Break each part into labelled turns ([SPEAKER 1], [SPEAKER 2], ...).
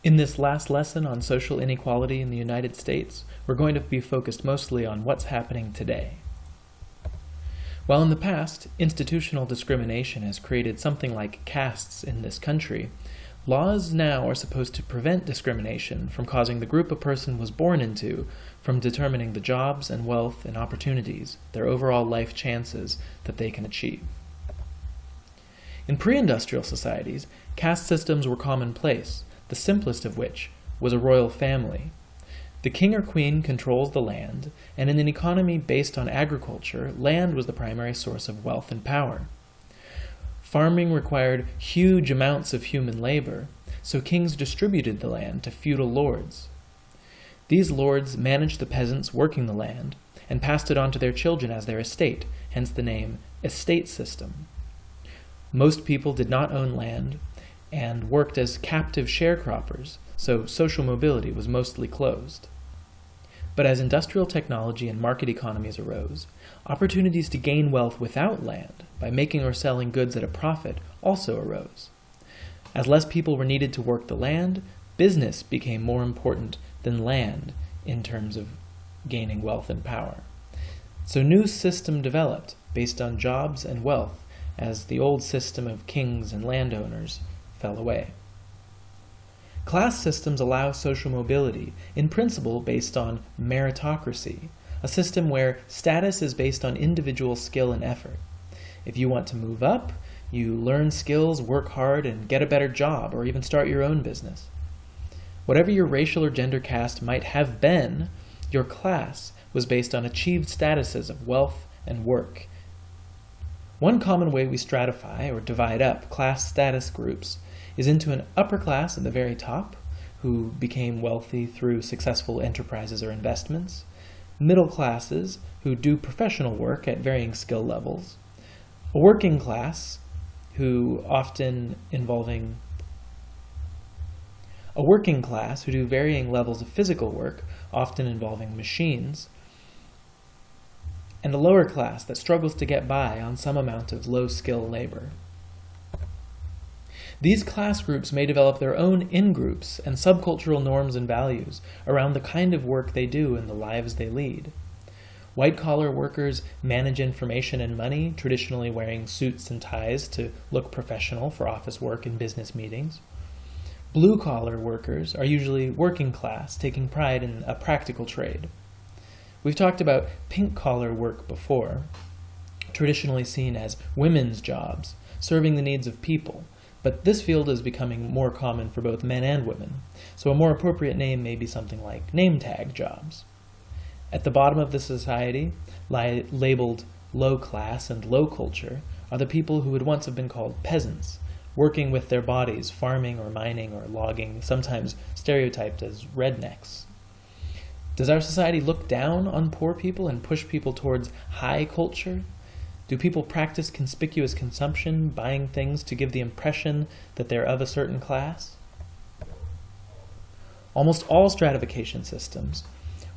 [SPEAKER 1] In this last lesson on social inequality in the United States, we're going to be focused mostly on what's happening today. While in the past, institutional discrimination has created something like castes in this country, laws now are supposed to prevent discrimination from causing the group a person was born into from determining the jobs and wealth and opportunities, their overall life chances that they can achieve. In pre-industrial societies, caste systems were commonplace, the simplest of which was a royal family. The king or queen controls the land, and in an economy based on agriculture, land was the primary source of wealth and power. Farming required huge amounts of human labor, so kings distributed the land to feudal lords. These lords managed the peasants working the land and passed it on to their children as their estate, hence the name estate system. Most people did not own land and worked as captive sharecroppers, so social mobility was mostly closed. But as industrial technology and market economies arose, opportunities to gain wealth without land by making or selling goods at a profit also arose. As less people were needed to work the land, business became more important than land in terms of gaining wealth and power. So a new system developed based on jobs and wealth as the old system of kings and landowners fell away. Class systems allow social mobility, in principle based on meritocracy, a system where status is based on individual skill and effort. If you want to move up, you learn skills, work hard, and get a better job, or even start your own business. Whatever your racial or gender caste might have been, your class was based on achieved statuses of wealth and work. One common way we stratify or divide up class status groups is into an upper class at the very top, who became wealthy through successful enterprises or investments, middle classes, who do professional work at varying skill levels, a working class, who do varying levels of physical work, often involving machines, and a lower class that struggles to get by on some amount of low-skill labor. These class groups may develop their own in-groups and subcultural norms and values around the kind of work they do and the lives they lead. White-collar workers manage information and money, traditionally wearing suits and ties to look professional for office work and business meetings. Blue-collar workers are usually working class, taking pride in a practical trade. We've talked about pink-collar work before, traditionally seen as women's jobs, serving the needs of people, but this field is becoming more common for both men and women, so a more appropriate name may be something like name-tag jobs. At the bottom of the society, labeled low class and low culture, are the people who would once have been called peasants, working with their bodies, farming or mining or logging, sometimes stereotyped as rednecks. Does our society look down on poor people and push people towards high culture? Do people practice conspicuous consumption, buying things to give the impression that they're of a certain class? Almost all stratification systems,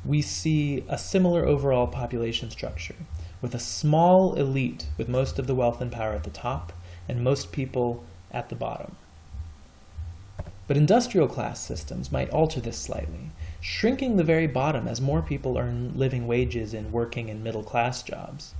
[SPEAKER 1] we see a similar overall population structure, with a small elite with most of the wealth and power at the top, and most people at the bottom. But industrial class systems might alter this slightly, shrinking the very bottom as more people earn living wages in working and middle class jobs.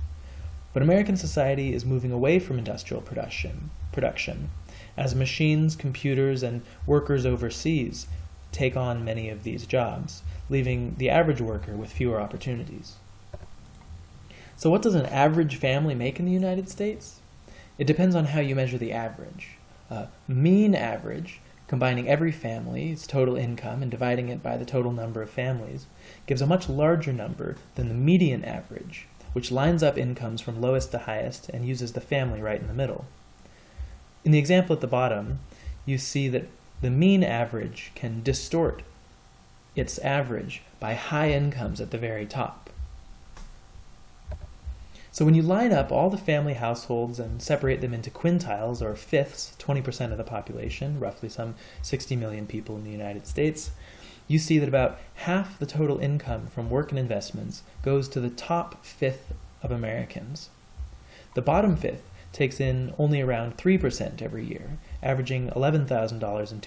[SPEAKER 1] But American society is moving away from industrial production, as machines, computers, and workers overseas take on many of these jobs, leaving the average worker with fewer opportunities. So what does an average family make in the United States? It depends on how you measure the average. Mean average, combining every family's total income and dividing it by the total number of families, gives a much larger number than the median average, which lines up incomes from lowest to highest and uses the family right in the middle. In the example at the bottom, you see that the mean average can distort its average by high incomes at the very top. So when you line up all the family households and separate them into quintiles, or fifths, 20% of the population, roughly some 60 million people in the United States, you see that about half the total income from work and investments goes to the top fifth of Americans. The bottom fifth takes in only around 3% every year, averaging $11,000 in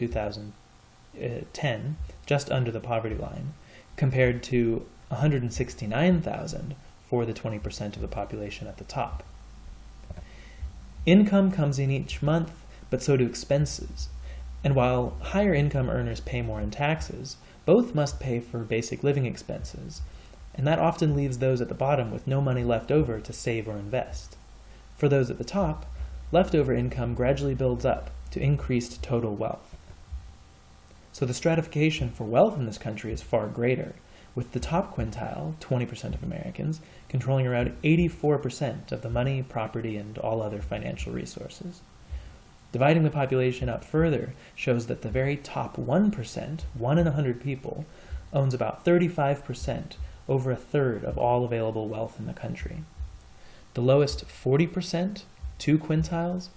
[SPEAKER 1] 2010, just under the poverty line, compared to 169,000 for the 20% of the population at the top. Income comes in each month, but so do expenses. And while higher income earners pay more in taxes, both must pay for basic living expenses, and that often leaves those at the bottom with no money left over to save or invest. For those at the top, leftover income gradually builds up to increased total wealth. So the stratification for wealth in this country is far greater, with the top quintile, 20% of Americans, controlling around 84% of the money, property, and all other financial resources. Dividing the population up further shows that the very top 1%, 1 in 100 people, owns about 35%, over a third of all available wealth in the country. The lowest 40%, 2 quintiles,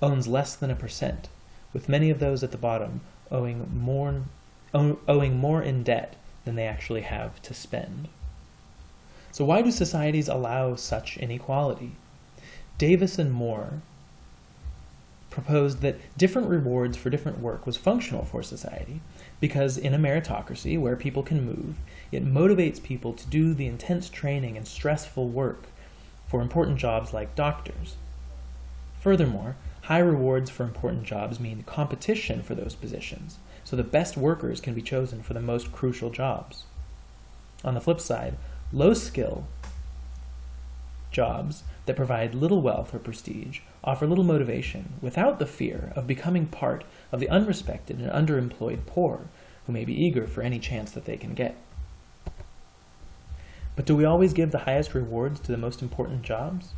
[SPEAKER 1] owns less than 1%, with many of those at the bottom owing more in debt than they actually have to spend. So why do societies allow such inequality? Davis and Moore proposed that different rewards for different work was functional for society because in a meritocracy where people can move, it motivates people to do the intense training and stressful work for important jobs like doctors. Furthermore, high rewards for important jobs mean competition for those positions, so the best workers can be chosen for the most crucial jobs. On the flip side, low-skill jobs that provide little wealth or prestige offer little motivation without the fear of becoming part of the unrespected and underemployed poor who may be eager for any chance that they can get. But do we always give the highest rewards to the most important jobs?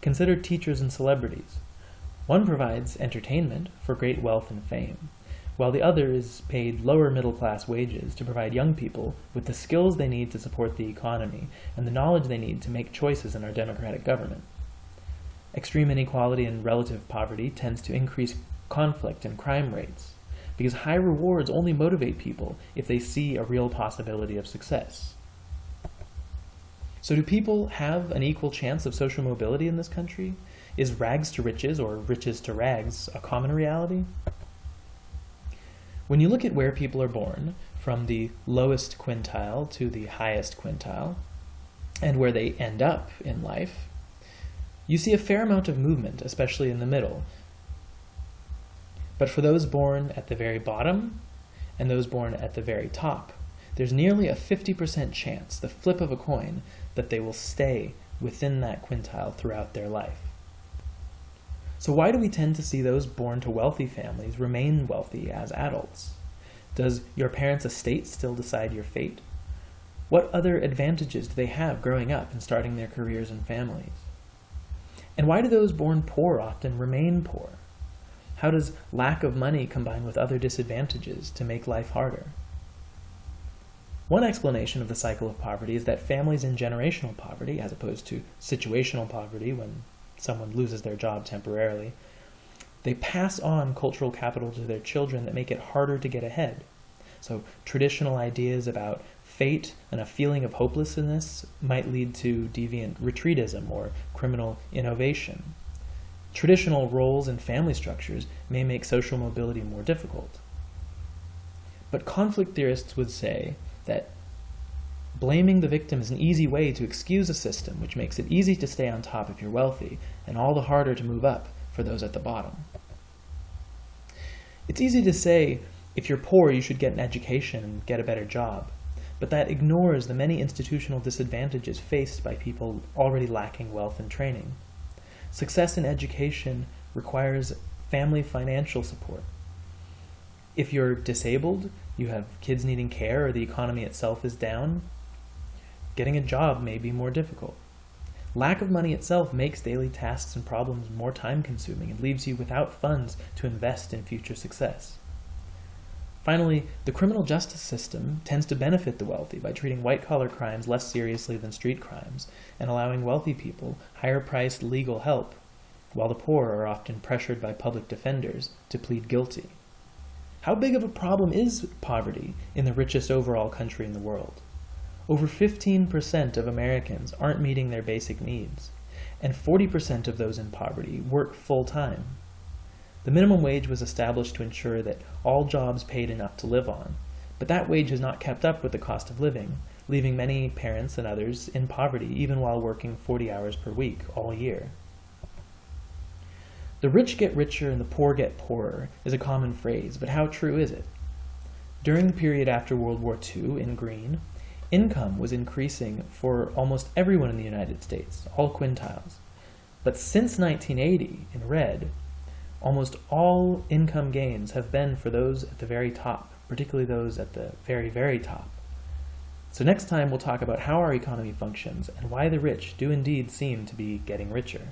[SPEAKER 1] Consider teachers and celebrities. One provides entertainment for great wealth and fame, while the other is paid lower middle-class wages to provide young people with the skills they need to support the economy and the knowledge they need to make choices in our democratic government. Extreme inequality and relative poverty tends to increase conflict and crime rates, because high rewards only motivate people if they see a real possibility of success. So do people have an equal chance of social mobility in this country? Is rags to riches, or riches to rags, a common reality? When you look at where people are born, from the lowest quintile to the highest quintile, and where they end up in life, you see a fair amount of movement, especially in the middle. But for those born at the very bottom and those born at the very top, there's nearly a 50% chance, the flip of a coin, that they will stay within that quintile throughout their life. So why do we tend to see those born to wealthy families remain wealthy as adults? Does your parents' estate still decide your fate? What other advantages do they have growing up and starting their careers and families? And why do those born poor often remain poor? How does lack of money combine with other disadvantages to make life harder? One explanation of the cycle of poverty is that families in generational poverty, as opposed to situational poverty when someone loses their job temporarily, they pass on cultural capital to their children that make it harder to get ahead. So traditional ideas about fate and a feeling of hopelessness might lead to deviant retreatism or criminal innovation. Traditional roles and family structures may make social mobility more difficult. But conflict theorists would say that blaming the victim is an easy way to excuse a system which makes it easy to stay on top if you're wealthy and all the harder to move up for those at the bottom. It's easy to say, if you're poor, you should get an education and get a better job, but that ignores the many institutional disadvantages faced by people already lacking wealth and training. Success in education requires family financial support. If you're disabled, you have kids needing care, or the economy itself is down, getting a job may be more difficult. Lack of money itself makes daily tasks and problems more time-consuming and leaves you without funds to invest in future success. Finally, the criminal justice system tends to benefit the wealthy by treating white-collar crimes less seriously than street crimes and allowing wealthy people higher-priced legal help, while the poor are often pressured by public defenders to plead guilty. How big of a problem is poverty in the richest overall country in the world? Over 15% of Americans aren't meeting their basic needs, and 40% of those in poverty work full-time. The minimum wage was established to ensure that all jobs paid enough to live on, but that wage has not kept up with the cost of living, leaving many parents and others in poverty even while working 40 hours per week all year. The rich get richer and the poor get poorer is a common phrase, but how true is it? During the period after World War II, in green, income was increasing for almost everyone in the United States, all quintiles. But since 1980, in red, almost all income gains have been for those at the very top, particularly those at the very, very top. So next time we'll talk about how our economy functions and why the rich do indeed seem to be getting richer.